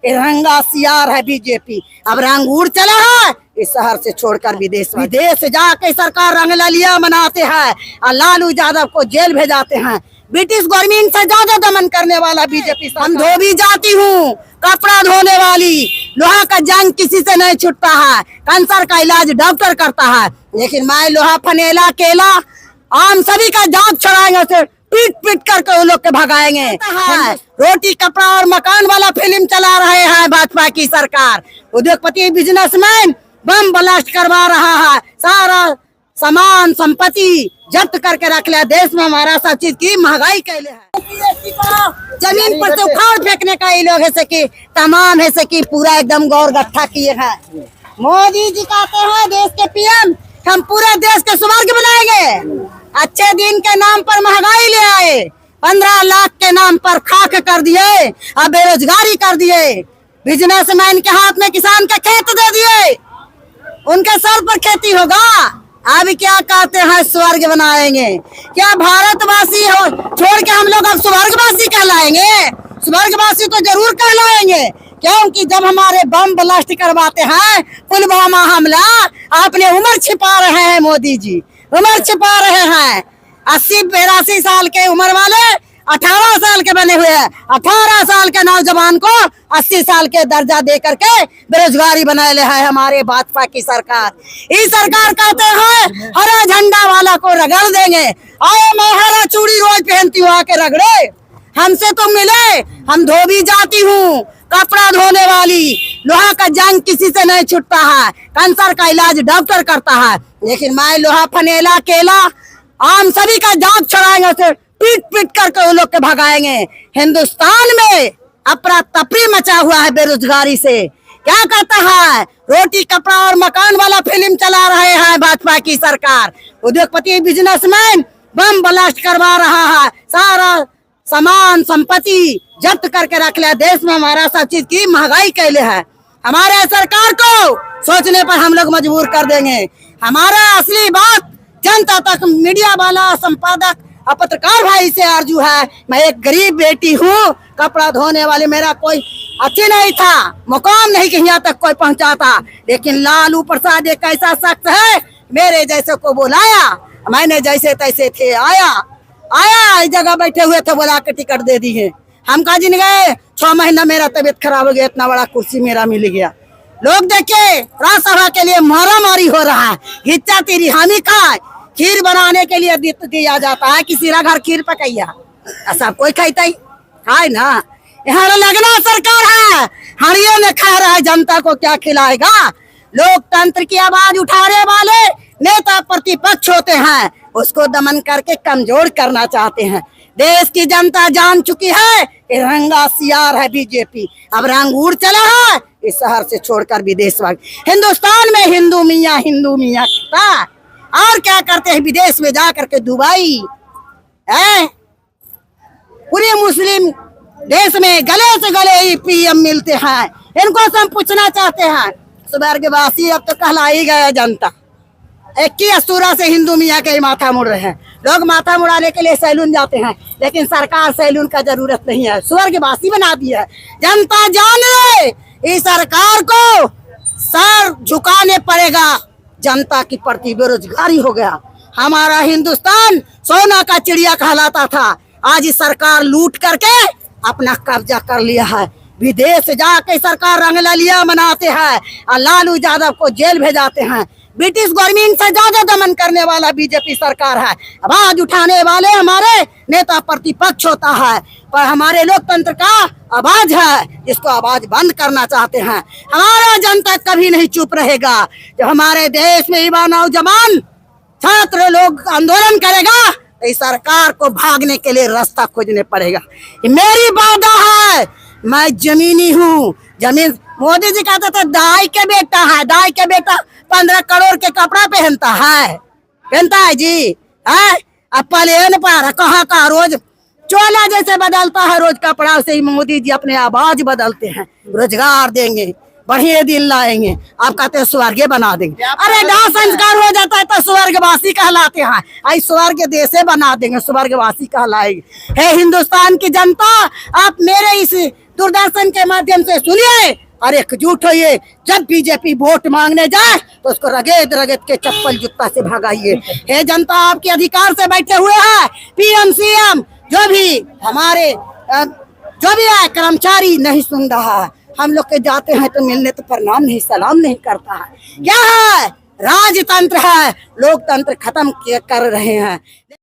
रंगा सियार है बीजेपी। अब रंग उड़ चला है इस शहर से छोड़कर विदेश जाके सरकार रंगलिया मनाते हैं और लालू यादव को जेल भेजाते हैं। ब्रिटिश गवर्नमेंट से ज्यादा दमन करने वाला बीजेपी। हम धोबी जाती हूँ, कपड़ा धोने वाली, लोहा का जंग किसी से नहीं छूटता है, कैंसर का इलाज डॉक्टर करता है, लेकिन मैं लोहा फनेला केला आम सभी का जांच छुड़ाएंगे, उसे पीट पीट करके वो लोग के भगाएंगे। रोटी कपड़ा और मकान वाला फिल्म चला रहे हैं भाजपा की सरकार। उद्योगपति बिजनेसमैन बम ब्लास्ट करवा रहा है, सारा सामान संपत्ति जब्त करके रख लिया। देश में हमारा सब चीज की महंगाई कैले है। जमीन पर से उखाड़ फेंकने का ये लोग है कि तमाम है कि पूरा एकदम गौर गट्ठा किए हैं। मोदी जी कहते हैं देश के पीएम हम पूरे देश के स्वर्ग बनाएंगे। अच्छे दिन के नाम पर महंगाई ले आए, 15 लाख के नाम पर खाक कर दिए और बेरोजगारी कर दिए। बिजनेसमैन के हाथ में किसान का खेत दे दिए, उनके सर पर खेती होगा। अब क्या कहते हैं स्वर्ग बनाएंगे। क्या भारतवासी हो छोड़ के हम लोग अब स्वर्गवासी कहलाएंगे? स्वर्गवासी तो जरूर कहलाएंगे, क्योंकि जब हमारे बम ब्लास्ट करवाते हैं, पुलवामा हमला, आपने उम्र छिपा रहे हैं मोदी जी, उम्र छिपा रहे हैं। 80-82 साल के उम्र वाले 18 साल के बने हुए हैं। 18 साल के नौजवान को 80 साल के दर्जा दे करके बेरोजगारी बनाए ले है हमारे भाजपा की सरकार। इस सरकार कहते हैं हरा झंडा वाला को रगड़ देंगे। आए मैं हरा चूड़ी रोज पहनती हूँ, आके रगड़े, हमसे तो मिले। हम धोबी जाती हूँ, कपड़ा धोने वाली, लोहा का जंग किसी से नहीं छूटता है, कैंसर का इलाज डॉक्टर करता है, लेकिन मैं लोहा फनेला केला आम सभी का जांच छुड़ाएंगे, उसे पीट पीट करके वो लोग के भगाएंगे। हिंदुस्तान में अफरा तफरी मचा हुआ है बेरोजगारी से। क्या कहता है रोटी कपड़ा और मकान वाला फिल्म चला रहे हैं भाजपा की सरकार। उद्योगपति बिजनेसमैन बम ब्लास्ट करवा रहा है, सारा सामान संपत्ति जब्त करके रख लिया। देश में हमारा सब चीज की महंगाई कैले है। हमारे सरकार को सोचने पर हम लोग मजबूर कर देंगे। हमारा असली बात जनता तक मीडिया वाला संपादक और पत्रकार भाई से आरजू है। मैं एक गरीब बेटी हूँ, कपड़ा धोने वाले, मेरा कोई अच्छी नहीं था, मुकाम नहीं कि यहाँ तक कोई पहुँचाता, लेकिन लालू प्रसाद एक ऐसा शख्स है, मेरे जैसे को बुलाया, मैंने जैसे तैसे थे आया इस जगह बैठे हुए थे, बुला के टिकट दे दी है। हम कहा जिन गए 6 महीना मेरा तबीयत खराब हो गया, इतना बड़ा कुर्सी मेरा मिल गया। लोग देखे राज्यसभा के लिए मारा मारी हो रहा है, हिच्चा तेरी हामी खाए, खीर बनाने के लिए दिया जाता है, किसी का घर खीर पकैया सब कोई खाता ही खाए ना। यहाँ लगना सरकार है, हड़ियों में खा रहा है, जनता को क्या खिलाएगा। लोकतंत्र की आवाज उठाने वाले नेता प्रतिपक्ष होते हैं, उसको दमन करके कमजोर करना चाहते हैं। देश की जनता जान चुकी है कि रंगा सियार है बीजेपी। अब रंग उड़ चला है इस शहर से छोड़कर विदेश। हिंदुस्तान में हिंदू मियाँ का और क्या करते हैं विदेश में जा करके दुबई है, पूरे मुस्लिम देश में गले से गले ही पीएम मिलते हैं। इनको से हम पूछना चाहते हैं, स्वर्गवासी अब तो कहला ही गया जनता। 21 सूरा से हिंदू मियाँ के माथा मुड़ रहे हैं। लोग माथा मुड़ाने के लिए सैलून जाते हैं, लेकिन सरकार सैलून का जरूरत नहीं है, स्वर्गवासी बना दिया है। जनता जान ले इस सरकार को सर झुकाने पड़ेगा जनता की प्रति। बेरोजगारी हो गया, हमारा हिंदुस्तान सोना का चिड़िया कहलाता था, आज इस सरकार लूट करके अपना कब्जा कर लिया है। विदेश जाके सरकार रंगलिया मनाते हैं और लालू यादव को जेल भेजाते हैं। ब्रिटिश गवर्नमेंट से ज्यादा दमन करने वाला बीजेपी सरकार है। आवाज उठाने वाले हमारे नेता प्रतिपक्ष होता है, पर हमारे लोकतंत्र का आवाज है, जिसको आवाज बंद करना चाहते हैं। हमारा जनता कभी नहीं चुप रहेगा। जब हमारे देश में युवा नौजवान छात्र लोग आंदोलन करेगा, तो इस सरकार को भागने के लिए रास्ता खोजने पड़ेगा। मेरी वादा है, मैं जमीनी हूँ। जमीन मोदी जी कहते थे दाई के बेटा है, दाई के बेटा 15 करोड़ के कपड़ा पहनता है जी है। अब प्लेन पर कहाँ का रोज चोला जैसे बदलता है रोज कपड़ा, से ही मोदी जी अपने आवाज बदलते हैं। रोजगार देंगे, बढ़िया दिन लाएंगे, आप कहते हैं स्वर्ग बना देंगे। अरे दाह संस्कार हो जाता है तो स्वर्गवासी कहलाते हैं, आई स्वर्ग देशे बना देंगे, स्वर्गवासी कहलाएंगे। हे हिंदुस्तान की जनता, आप मेरे इस दूरदर्शन के माध्यम से सुनिए और एकजुट होइए। जब बीजेपी वोट मांगने जाए तो उसको रगेद रगेद के चप्पल जूता से भगाइए। हे जनता, आपके अधिकार से बैठे हुए हैं पीएम सीएम, जो भी हमारे जो भी है कर्मचारी नहीं सुन रहा है। हम लोग के जाते हैं तो मिलने तो प्रणाम नहीं, सलाम नहीं करता है। क्या है? राजतंत्र है, लोकतंत्र खत्म कर रहे हैं।